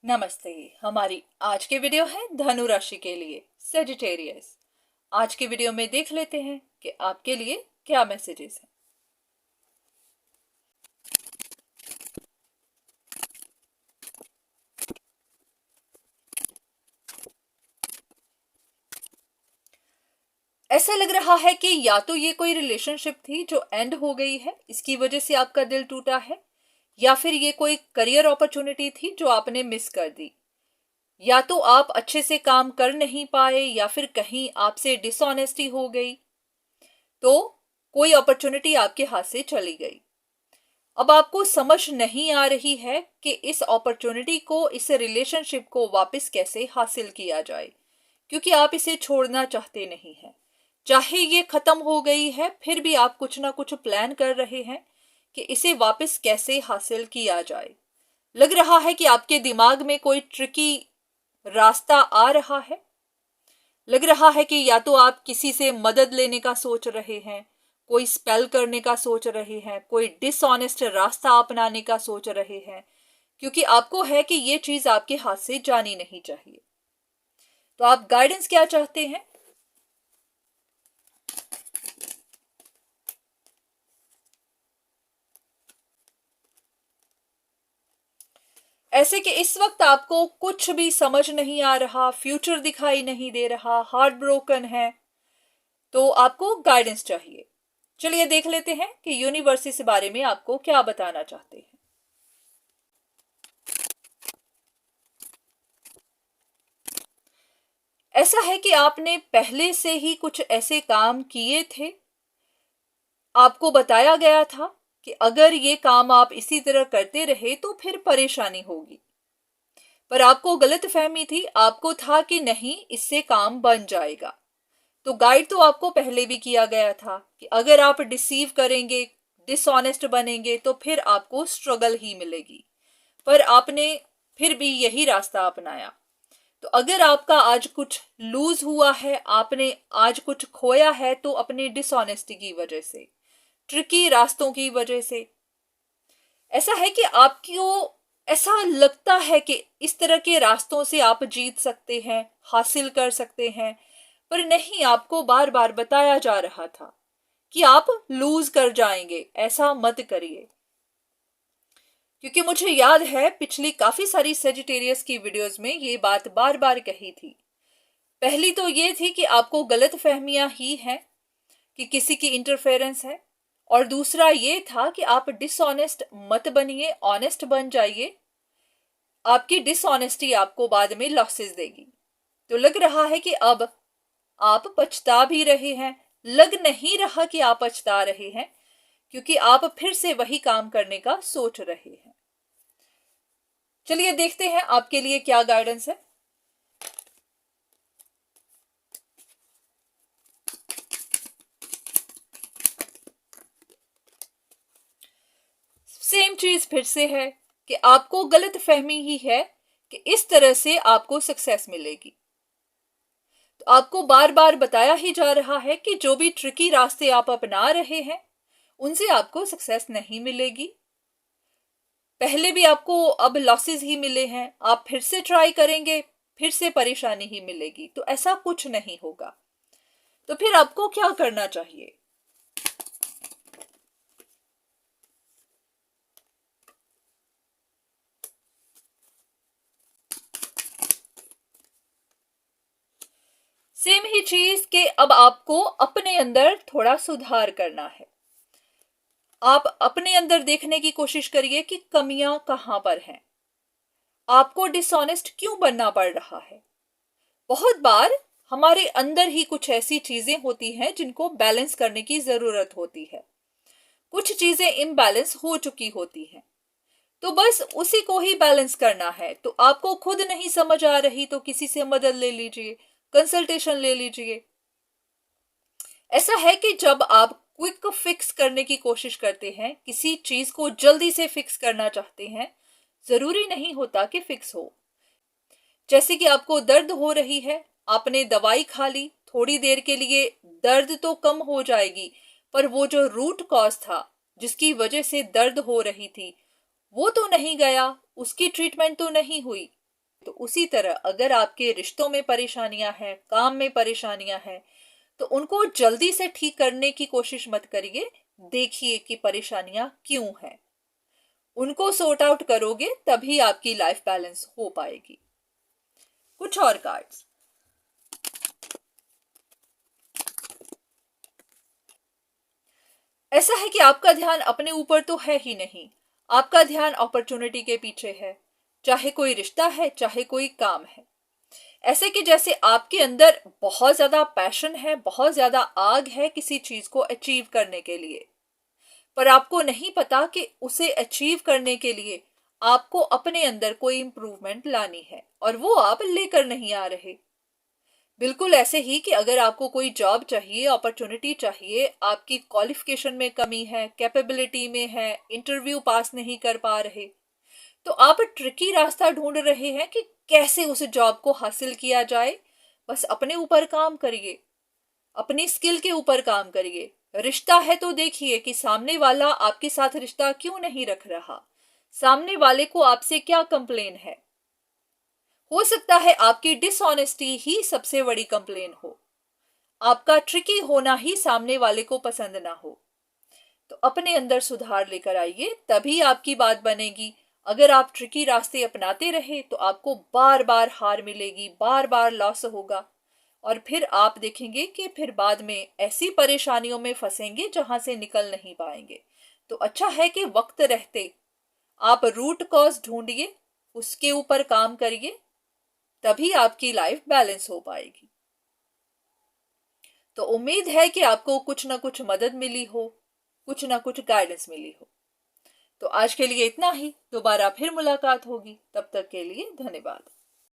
नमस्ते। हमारी आज के वीडियो है धनु राशि के लिए सेजिटेरियस। आज के वीडियो में देख लेते हैं कि आपके लिए क्या मैसेजेस हैं। ऐसा लग रहा है कि या तो ये कोई रिलेशनशिप थी जो एंड हो गई है, इसकी वजह से आपका दिल टूटा है, या फिर ये कोई करियर अपॉर्चुनिटी थी जो आपने मिस कर दी, या तो आप अच्छे से काम कर नहीं पाए, या फिर कहीं आपसे डिसऑनेस्टी हो गई, तो कोई अपॉर्चुनिटी आपके हाथ से चली गई। अब आपको समझ नहीं आ रही है कि इस अपॉर्चुनिटी को, इस रिलेशनशिप को वापस कैसे हासिल किया जाए, क्योंकि आप इसे छोड़ना चाहते नहीं हैं। चाहे ये खत्म हो गई है, फिर भी आप कुछ ना कुछ प्लान कर रहे हैं कि इसे वापस कैसे हासिल किया जाए। लग रहा है कि आपके दिमाग में कोई ट्रिकी रास्ता आ रहा है। लग रहा है कि या तो आप किसी से मदद लेने का सोच रहे हैं, कोई स्पेल करने का सोच रहे हैं, कोई डिसऑनेस्ट रास्ता अपनाने का सोच रहे हैं, क्योंकि आपको है कि ये चीज आपके हाथ से जानी नहीं चाहिए। तो आप गाइडेंस क्या चाहते हैं? ऐसे कि इस वक्त आपको कुछ भी समझ नहीं आ रहा, फ्यूचर दिखाई नहीं दे रहा, हार्ट ब्रोकन है, तो आपको गाइडेंस चाहिए। चलिए देख लेते हैं कि यूनिवर्स इस बारे में आपको क्या बताना चाहते हैं। ऐसा है कि आपने पहले से ही कुछ ऐसे काम किए थे, आपको बताया गया था कि अगर ये काम आप इसी तरह करते रहे तो फिर परेशानी होगी, पर आपको गलतफहमी थी। आपको था कि नहीं, इससे काम बन जाएगा। तो गाइड तो आपको पहले भी किया गया था कि अगर आप डिसीव करेंगे, डिसऑनेस्ट बनेंगे, तो फिर आपको स्ट्रगल ही मिलेगी, पर आपने फिर भी यही रास्ता अपनाया। तो अगर आपका आज कुछ लूज हुआ है, आपने आज कुछ खोया है, तो अपनी डिसऑनेस्टी की वजह से, ट्रिकी रास्तों की वजह से। ऐसा है कि आपको ऐसा लगता है कि इस तरह के रास्तों से आप जीत सकते हैं, हासिल कर सकते हैं, पर नहीं, आपको बार बार बताया जा रहा था कि आप लूज कर जाएंगे, ऐसा मत करिए। क्योंकि मुझे याद है पिछली काफी सारी सेजिटेरियस की वीडियोस में ये बात बार बार कही थी। पहली तो ये थी कि आपको गलत फहमियां ही हैं कि किसी की इंटरफेरेंस है, और दूसरा ये था कि आप डिसऑनेस्ट मत बनिए, ऑनेस्ट बन जाइए। आपकी डिसऑनेस्टी आपको बाद में लॉसेस देगी। तो लग रहा है कि अब आप पछता भी रहे हैं। लग नहीं रहा कि आप पछता रहे हैं, क्योंकि आप फिर से वही काम करने का सोच रहे हैं। चलिए देखते हैं आपके लिए क्या गाइडेंस है। सेम चीज फिर से है कि आपको गलत फहमी ही है कि इस तरह से आपको सक्सेस मिलेगी। तो आपको बार बार बताया ही जा रहा है कि जो भी ट्रिकी रास्ते आप अपना रहे हैं, उनसे आपको सक्सेस नहीं मिलेगी। पहले भी आपको अब लॉसेस ही मिले हैं, आप फिर से ट्राई करेंगे, फिर से परेशानी ही मिलेगी। तो ऐसा कुछ नहीं होगा। तो फिर आपको क्या करना चाहिए? सेम ही चीज के अब आपको अपने अंदर थोड़ा सुधार करना है। आप अपने अंदर देखने की कोशिश करिए कि कमियां कहां पर हैं। आपको डिसऑनेस्ट क्यों बनना पड़ रहा है? बहुत बार हमारे अंदर ही कुछ ऐसी चीजें होती हैं जिनको बैलेंस करने की जरूरत होती है। कुछ चीजें इम्बैलेंस हो चुकी होती हैं, तो बस उसी को ही बैलेंस करना है। तो आपको खुद नहीं समझ आ रही तो किसी से मदद ले लीजिए, कंसल्टेशन ले लीजिए। ऐसा है कि जब आप क्विक फिक्स करने की कोशिश करते हैं, किसी चीज को जल्दी से फिक्स करना चाहते हैं, जरूरी नहीं होता कि फिक्स हो। जैसे कि आपको दर्द हो रही है, आपने दवाई खा ली, थोड़ी देर के लिए दर्द तो कम हो जाएगी, पर वो जो रूट कॉज था जिसकी वजह से दर्द हो रही थी, वो तो नहीं गया, उसकी ट्रीटमेंट तो नहीं हुई। तो उसी तरह अगर आपके रिश्तों में परेशानियां हैं, काम में परेशानियां हैं, तो उनको जल्दी से ठीक करने की कोशिश मत करिए। देखिए कि परेशानियां क्यों हैं, उनको सॉर्ट आउट करोगे तभी आपकी लाइफ बैलेंस हो पाएगी। कुछ और कार्ड्स। ऐसा है कि आपका ध्यान अपने ऊपर तो है ही नहीं, आपका ध्यान अपॉर्चुनिटी के पीछे है, चाहे कोई रिश्ता है चाहे कोई काम है। ऐसे कि जैसे आपके अंदर बहुत ज्यादा पैशन है, बहुत ज्यादा आग है किसी चीज को अचीव करने के लिए, पर आपको नहीं पता कि उसे अचीव करने के लिए आपको अपने अंदर कोई इंप्रूवमेंट लानी है और वो आप लेकर नहीं आ रहे। बिल्कुल ऐसे ही कि अगर आपको कोई जॉब चाहिए, अपॉर्चुनिटी चाहिए, आपकी क्वालिफिकेशन में कमी है, कैपेबिलिटी में है, इंटरव्यू पास नहीं कर पा रहे, तो आप ट्रिकी रास्ता ढूंढ रहे हैं कि कैसे उस जॉब को हासिल किया जाए। बस अपने ऊपर काम करिए, अपनी स्किल के ऊपर काम करिए। रिश्ता है तो देखिए कि सामने वाला आपके साथ रिश्ता क्यों नहीं रख रहा, सामने वाले को आपसे क्या कंप्लेन है। हो सकता है आपकी डिसऑनेस्टी ही सबसे बड़ी कंप्लेन हो, आपका ट्रिकी होना ही सामने वाले को पसंद ना हो। तो अपने अंदर सुधार लेकर आइए, तभी आपकी बात बनेगी। अगर आप ट्रिकी रास्ते अपनाते रहे तो आपको बार बार हार मिलेगी, बार बार लॉस होगा, और फिर आप देखेंगे कि फिर बाद में ऐसी परेशानियों में फंसेंगे जहां से निकल नहीं पाएंगे। तो अच्छा है कि वक्त रहते आप रूट कॉज ढूंढिए, उसके ऊपर काम करिए, तभी आपकी लाइफ बैलेंस हो पाएगी। तो उम्मीद है कि आपको कुछ ना कुछ मदद मिली हो, कुछ ना कुछ गाइडेंस मिली हो। तो आज के लिए इतना ही, दोबारा फिर मुलाकात होगी, तब तक के लिए धन्यवाद।